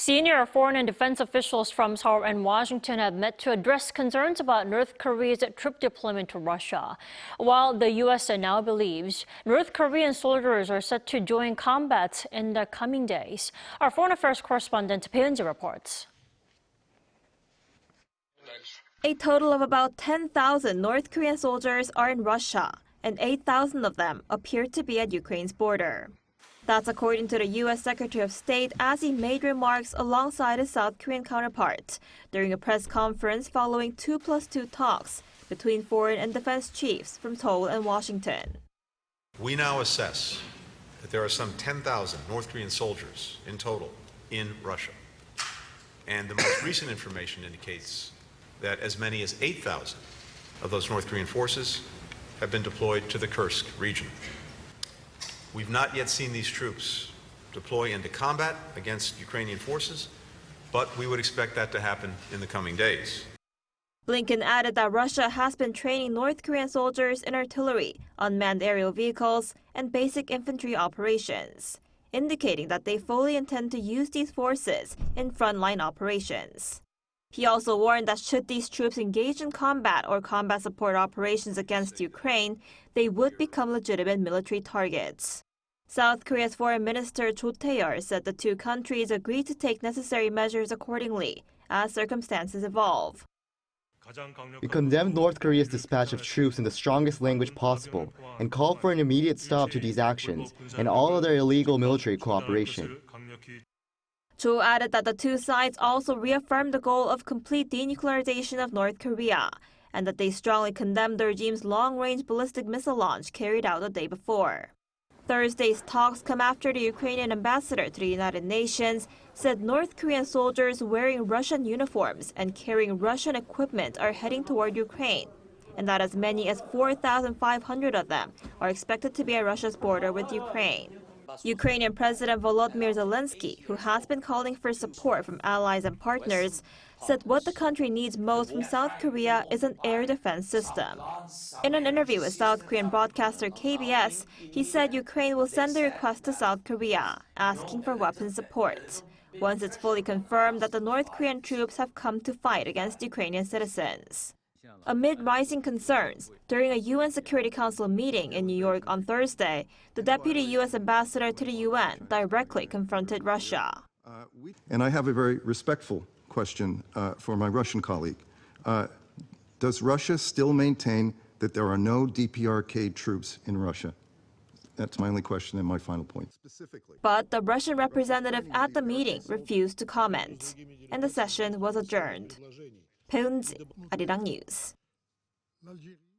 Senior foreign and defense officials from Seoul and Washington have met to address concerns about North Korea's troop deployment to Russia. While the U.S. now believes North Korean soldiers are set to join combat in the coming days. Our foreign affairs correspondent Bae Eun-ji reports. A total of about 10,000 North Korean soldiers are in Russia, and 8,000 of them appear to be at Ukraine's border. That's according to the U.S. Secretary of State as he made remarks alongside his South Korean counterpart during a press conference following 2+2 talks between foreign and defense chiefs from Seoul and Washington. We now assess that there are some 10,000 North Korean soldiers in total in Russia. And the most recent information indicates that as many as 8,000 of those North Korean forces have been deployed to the Kursk region. We've not yet seen these troops deploy into combat against Ukrainian forces, but we would expect that to happen in the coming days. Blinken added that Russia has been training North Korean soldiers in artillery, unmanned aerial vehicles, and basic infantry operations, indicating that they fully intend to use these forces in frontline operations. He also warned that should these troops engage in combat or combat support operations against Ukraine, they would become legitimate military targets. South Korea's Foreign Minister Cho Tae-yeol said the two countries agreed to take necessary measures accordingly as circumstances evolve. We condemned North Korea's dispatch of troops in the strongest language possible and called for an immediate stop to these actions and all other illegal military cooperation. Cho added that the two sides also reaffirmed the goal of complete denuclearization of North Korea and that they strongly condemned the regime's long-range ballistic missile launch carried out the day before. Thursday's talks come after the Ukrainian ambassador to the United Nations said North Korean soldiers wearing Russian uniforms and carrying Russian equipment are heading toward Ukraine, and that as many as 4,500 of them are expected to be at Russia's border with Ukraine. Ukrainian President Volodymyr Zelensky, who has been calling for support from allies and partners, said what the country needs most from South Korea is an air defense system. In an interview with South Korean broadcaster KBS, he said Ukraine will send the request to South Korea, asking for weapon support, once it's fully confirmed that the North Korean troops have come to fight against Ukrainian citizens. Amid rising concerns, during a UN Security Council meeting in New York on Thursday, the deputy U.S. ambassador to the UN directly confronted Russia. And I have a very respectful question for my Russian colleague. Does Russia still maintain that there are no DPRK troops in Russia? That's my only question and my final point. But the Russian representative at the meeting refused to comment, and the session was adjourned. Bae Eun-ji, Arirang News.